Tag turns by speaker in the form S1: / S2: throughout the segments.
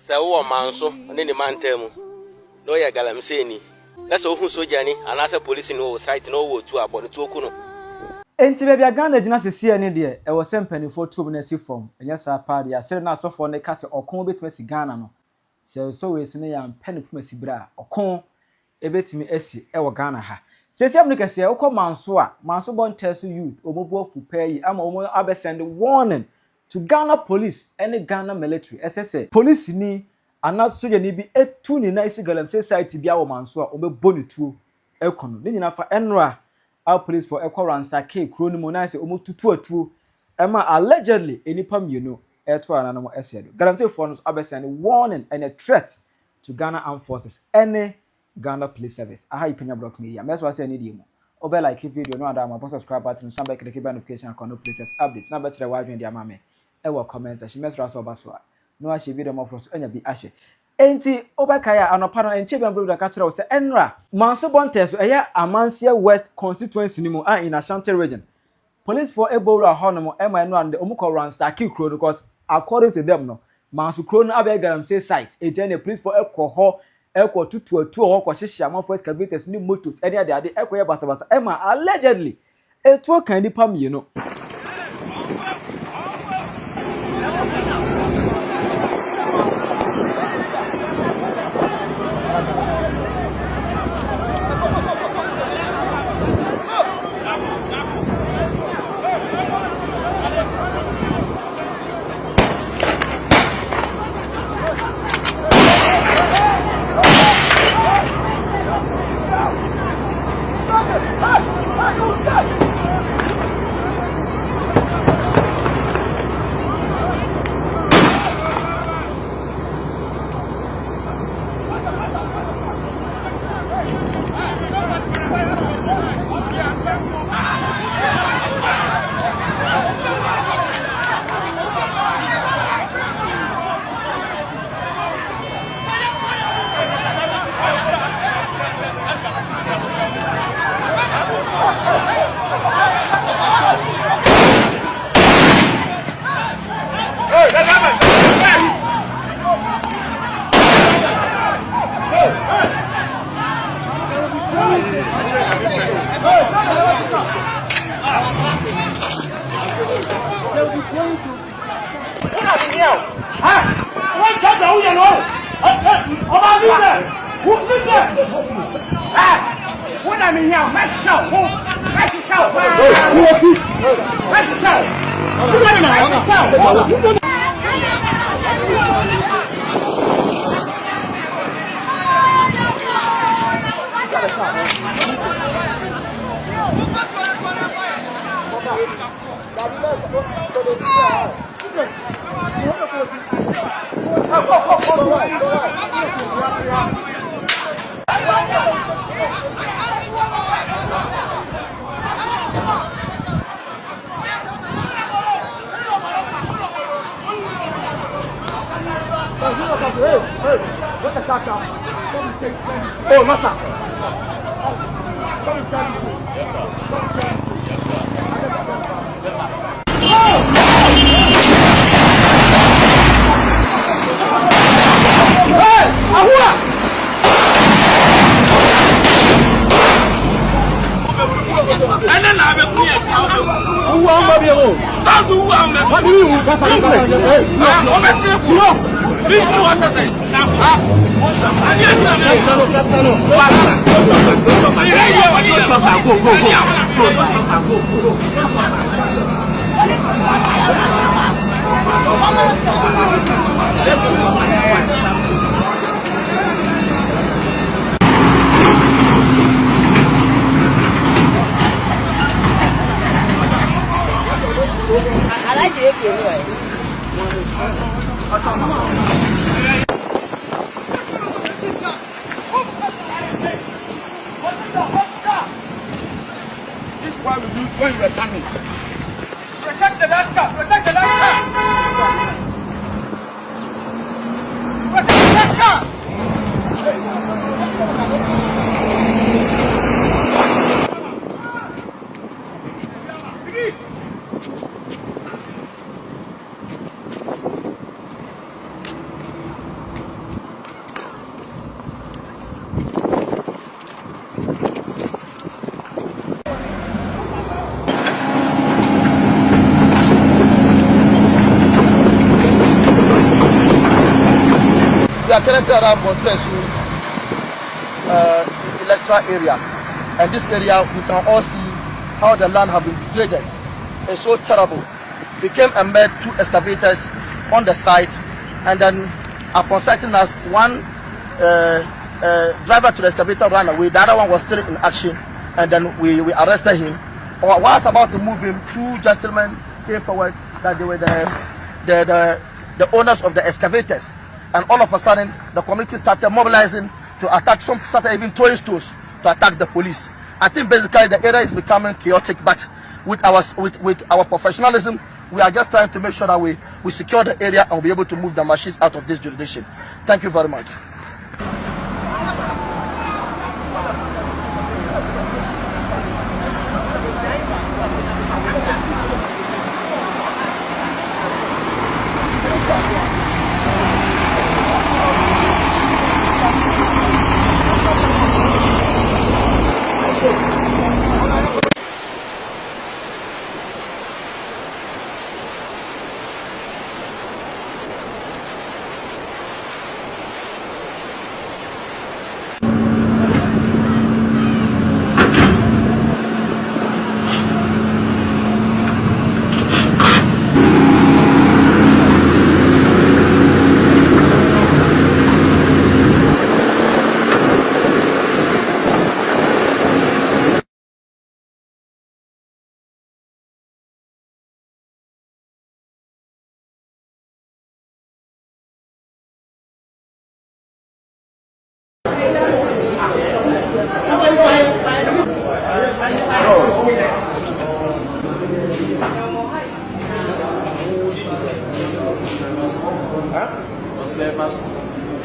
S1: So man so and then the man tell me no ya Galamseyni. That's all who sojani and as a police no site no to about the tokuno.
S2: Enti baby Ghana gina sesi ani de e wo sempani for tube na si form enya sa pa de asere na so for ne kase okon betime si Ghana no so we si ne ya mpani puma si bra okon ebetimi asi e wo Ghana ha sesi am ne kase e wo manso Bonteso youth omobu afu pay ama omo abesend warning to Ghana police and Ghana military SSA police ni ana soja ni bi etu ni na isi Galamsey site bia wo manso a obeboni tuo ekono ni nyina fa enra our police for equal ransack kro ni mo na say almost tutu ema allegedly enipa mienu eto anano esedo Galamsey for no abesend warning and a threat to Ghana Armed Forces any Ghana Police Service aha Penyah block media mess was say ni demo obe like video no ada ma subscribe button so back the notification and no latest updates na betre why dia mama e wo comment section mess raso obaso no a share video mo for so enya bi ahye enti obakaya anopa no enche bembo da ka kire wo se enra manso Bonteso eya Amansia West constituency ni mu in Ashanti region police for Ebola honomo ema no and omuko ransack kro because according to them no manso kro no abe Galamsey site again the police for ekoho eko tutu ho ko hihia amafo excavators ni motos any ade ekoye basabasa ema allegedly etu kan nipa mienu
S3: Oh, massa.
S4: I like it anyway.
S3: This is what we do when we are coming.
S5: Protect the last car! Protect the last car! Protect the last car!
S3: are currently around Bonteso electoral area, and this area we can all see how the land have been degraded. It's so terrible. We came and met 2 excavators on the site, and then upon sighting us, one driver to the excavator ran away. The other one was still in action, and then we arrested him. While I was about to move him, 2 gentlemen came forward that they were the owners of the excavators, and all of a sudden the community started mobilizing to attack. Some started even throwing stones to attack the police. I think basically the area is becoming chaotic, but with our professionalism, we are just trying to make sure that we secure the area and we'll be able to move the machines out of this jurisdiction. Thank you very much.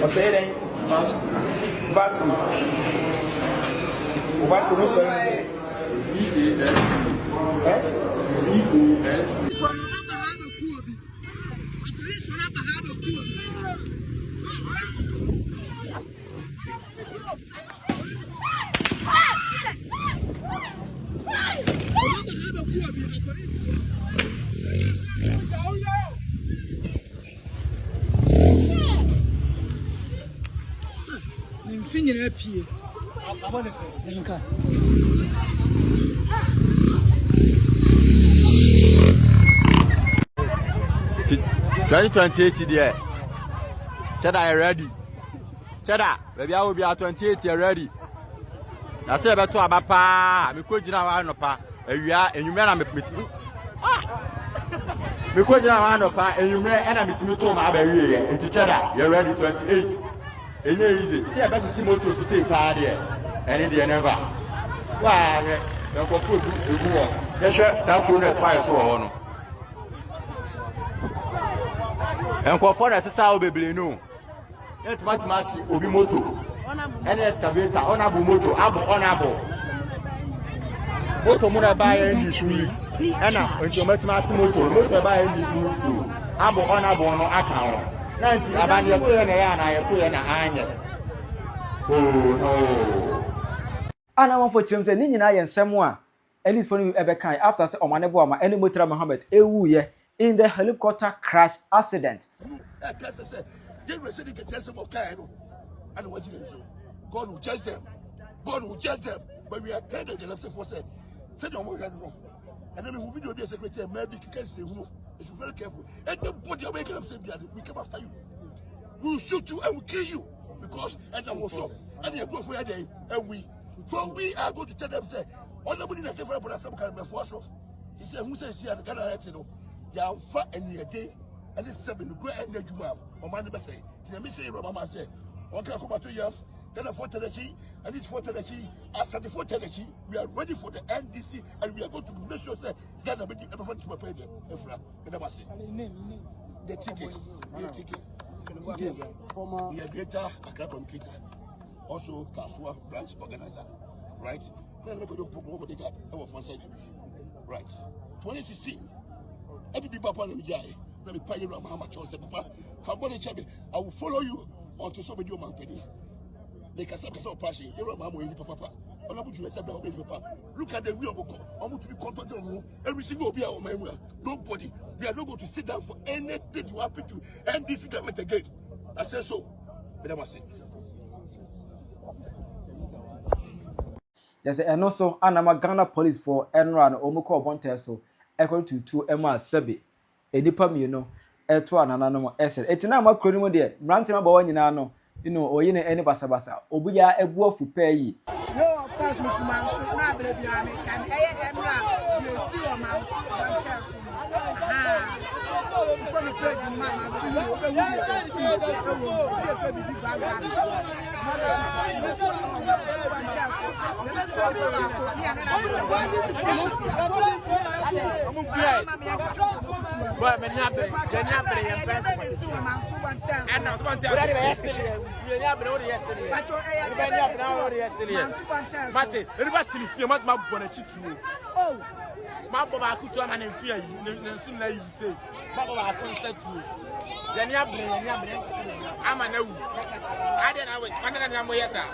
S5: Você é Vasco. Vasco. O Vasco não sou eu. V-E-S. V-O-S.
S4: Finir pied.
S6: 2028 there. Cheddar ready. Cheddar, baby, I will be at 28 ready. I say about to Abapa, because you know, no pa, and you may me. Because you know, no pa, and you may enemy to me to my baby, and to Cheddar, you're ready 28. And easy. See, I bet you see more to say party, and in the never. Why, don't go put the war. Yes, South Korea twice or and for foreigners, that's how we know. It's much mass obi moto. Any excavator, honorable moto, honorable. Moto muna buy in 2 weeks. And now, when you met mass moto buy in 2 weeks. Honorable no account. 90 about your prayer and I put an anya. Oh no.
S2: And I want for James and Nina and Samoa. At least for you ever kind after say Omanebo any Mutra Mohammed Ewuye in the helicopter crash accident.
S3: God will judge them. God will judge them. But we are telling the left for say, and then we video the secretary, maybe you can say who is very careful. And nobody away can say, we come after you. We will shoot you and we kill you. Because, and then also, and you go for a day, and we. So we are going to tell them, say, all nobody that give up some kind of force. He said, who says here, the Ghana, you know, you fat and your day, and this 7 the great energy, or man, never say, let me say, Mama say, okay, come back to you. Then a Fortelechi, and this Fortelechi, as at the Fortelechi, we are ready for the NDC, and we are going to make sure that Ghana will be everyone to prepare them. The ticket, former greater Accra communicator, also Kasua branch organizer, right? Then we go to program they got our first side, right? 2016, every people upon me, let me pay you how much I say, Papa. From what I will follow you until somebody you man penny. They can say passion. You know, Mamma, Papa. Look at the wheel of to be contacted on every single be our man. Nobody. We are not going to sit down for anything to happen to end this government again. I said so. But I say.
S2: Yes, and also anama Ghana police for Enran Omoko Bonteso equal to 2 Emma Sebi. Edipa me no eto ananano ese. Etina ma kroni mo de brantima ba wanyina no oyi ne eni basabasa. Obuya ebu afu peyi.
S4: No, of course, Mr. Mansu, not baby, I mean, can Enra, you see a Mansu, Bonteso. From the page in Mama, see you, the way you see a baby
S5: Martin, everybody in fear, my bonnet to you. Oh, my Baba could turn and fear you, soon as you say, Baba, consent to you. Then you I'm a no. I didn't know it, yes, sir.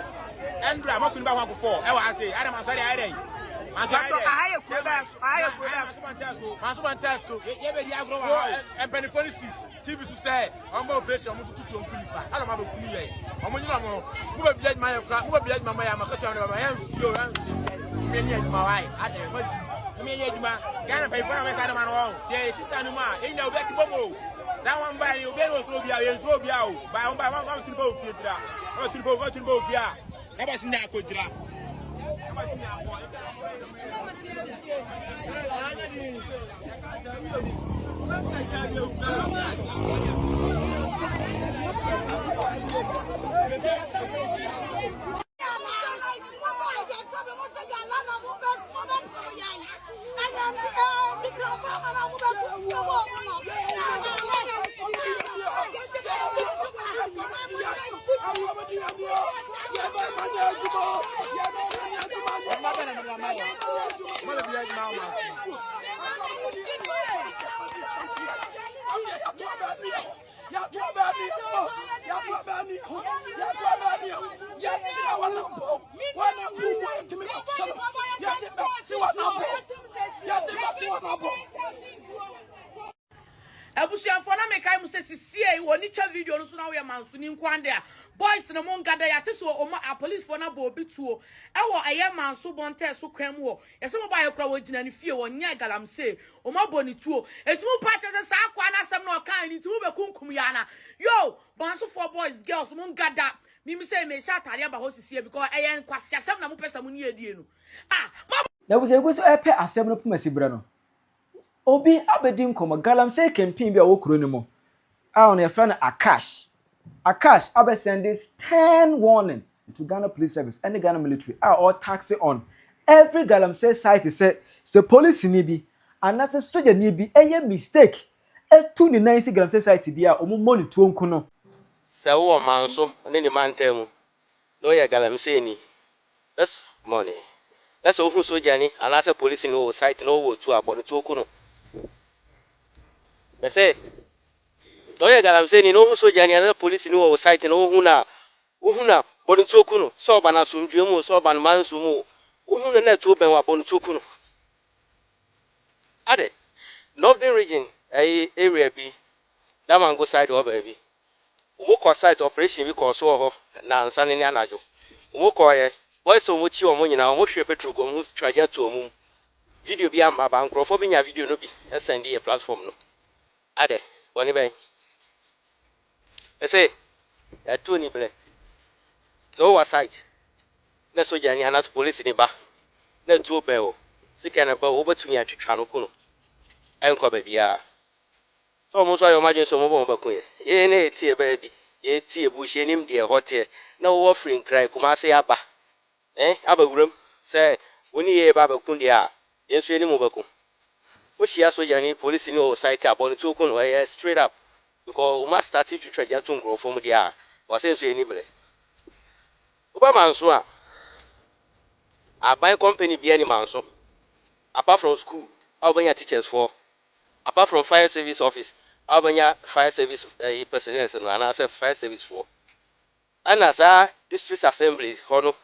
S5: And I'm not going to go for. I say, I'm sorry, I didn't. I and Benefoni TV to say, I'm more pressure, I'm going to I don't have a clue. I'm going to who will be my crap, who will be my hands, your hands, my wife. I didn't want you. I mean, Ghana pay for a kind of man. Say, it's Tanuma, ain't no better bubble. Someone by you, get us will be out, by one to both theatre, or to both here. Never seen that could drop.
S7: Ebusuafo na mekai mu se sisie woni twa video no so na we manso ni nkwande a boys no mon gada ya teso o ma police for na bo obi tuo e wo aye manso Bonteso kwam wo yese mo ba ye kura wo gina ni fie wo nya Galamsey o ma bo ni tuo etumu pa se sa akwa na asem na o kan ni tumu be kunkum ya na yo manso for boys girls mon gada mi say me sha tare ba ho sisie because aye nkwase asem na mo pesa mo ni edie no
S2: Na buze eguso epe asem no puma sibre no. Obi abedi nkoma Galamsey campaign bi a wo kuro ni mo. A on e friend Akash abe send this 10 warning to Ghana Police Service and the Ghana military are all taxing on every Galamsey site say police ni bi and that's a soldier ni bi eye mistake e tu ni nansi Galamsey site bi a omo money tuo nku no
S1: se wo manso ne ni mantemu no ya Galamsey ni that's money that's who soldier ni and that's a police no site no wo tu abon tu oku no me say no ya Galamsey ni no soldier ni and police no site no hu na bon tu oku no so ba na sumdwe mu so ba na manso mu hu na tu ben wa bon tu oku no ade northern region area bi that man go side over bi wo ko site operation bi ko so ho na nsane ni anajo wo ko ye boys o mo chi o mo nyina o mo hwe petrol go mo twaja to o mo video bi am aba nkrofo bi nya video no bi send the platform no ade woni ben say ya to ni ble so wa site na soja ni anas police ni ba na tu be o sika na ba wo batumi atwetwa no ko no enko ba bia so mo so ayo maje so mo bo ba kun ye na etie ba bi ye tie bu hye nim de hotel na wo free cry kuma se aba aba wuram se woni ye ba kun dia ye so nim ba kun wo hia soja ni police ni o site abon tu ko no straight up because we must start to try to grow from there was say so any ble oba manso a buy company bi any manso apart from school obanya teachers for apart from fire service office obanya fire service personnel and as fire service for and as district assembly hono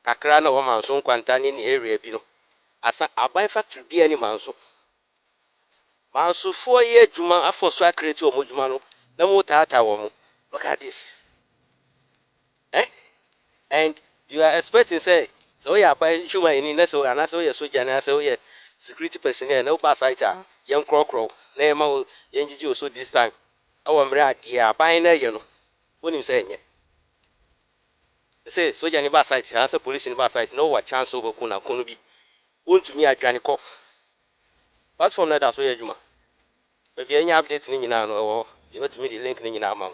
S1: kakra na wo manso kwanta ni area bi no asa abuy factory bi any manso for ye juma afọ so akreti omojuma no na mo tata wo mo look at this And you are expecting say so yeah by human in so and so yeah soldier and so yeah security personnel no pass site young crow na ma yen so this time our mra dia ban na ye no woni say nye say soldier ni ba site and say police ni ba site no what chance over kuna kono bi wontumi adwane ko platform na da so ye juma be bi anya update ni nyina no wo ye betumi di link ni nyina ma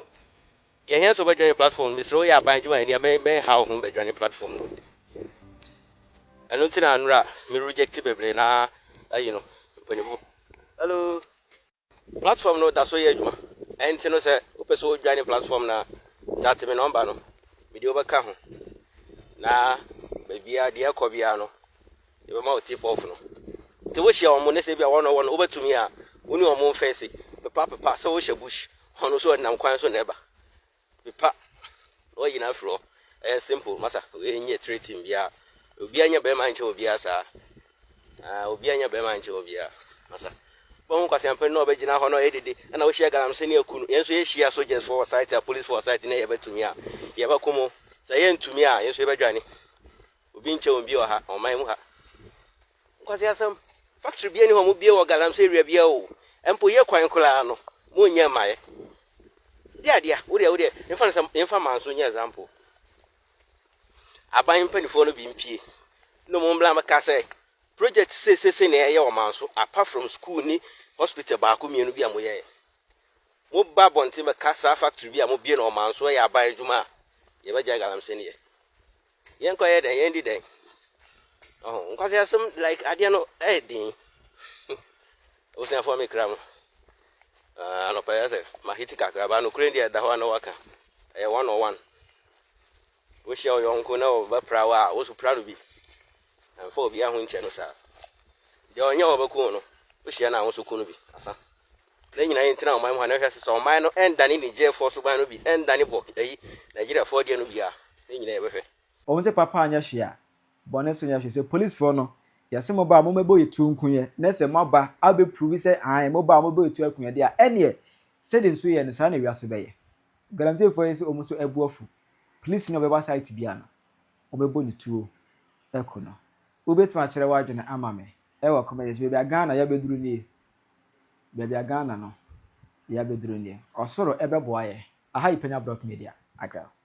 S1: ye hen so be join platform mi so ya ban juma ni me how ho be join platform no eno tina anura me reject bebre na you know panibu hello platform no da so ye adwuma enti no se opeso odwane platform na chat me number no video be ka ho na be bia de akobia no e be ma o tip off no te wo hia omo ne se bia wono wono obetumi a woni omo fence papa so wo hia bush hono so nam kwan so na eba pepa o yina fro simple masa we nye thréat bia obi anya be ma nche obi asa obi anya be ma nche obi a masa bon kwase ampe no be gina ho no edede na wo hia galamse ne akunu yenso ye hia soldiers for site police for site na ye betumi a ye ba komo sa ye ntumi a yenso ye bedwane obi nche obi o ha o man mu ha kwase asem factory bia ni ho mo bia wo galamse area bia o empo ye kwan kula no mo nya mae dia wo infa manso nya example aban panifo no bi mpie no mo mbla maka say project se na ye o manso apart from school ni hospital ba ko mienu bi amoye mo ba bonte me kasa factory bi amo bie no manso ya aban djuma ye ba ja galamse ne ye yen ko ye den yen di den nkwase asem like ade no din o se for me kram no pa yase ma hiti kakra ba no kure dia da ho na waka 101 wo hia yo nko na o ba prawa wo so prado bi and for bi ahun che no sa de onye obaku no wo hia na ahun so ku no bi asa na nyina yin tina o man ho na hwese so o man no endane ni je for so ban no bi endane bo eyi Nigeria for dia no bi a na nyina e behwe
S2: o nse papa anya hwea Bonteso nya hwe se police for no yase mo ba mo mebo yetu nkunye na se mo ba abe prove se an mo ba mo be yetu akunye de a ene se de nso ye ne sa na wiase be ye Galamseyers for yese omuso ebuofu police no be ba site bia no obebo ni tuo ekono obetima kire wadwene amame ewa comment be bia Ghana ya beduru nie be bia Ghana no ya beduru nie osoro ebeboa ye aha Penyah block media agra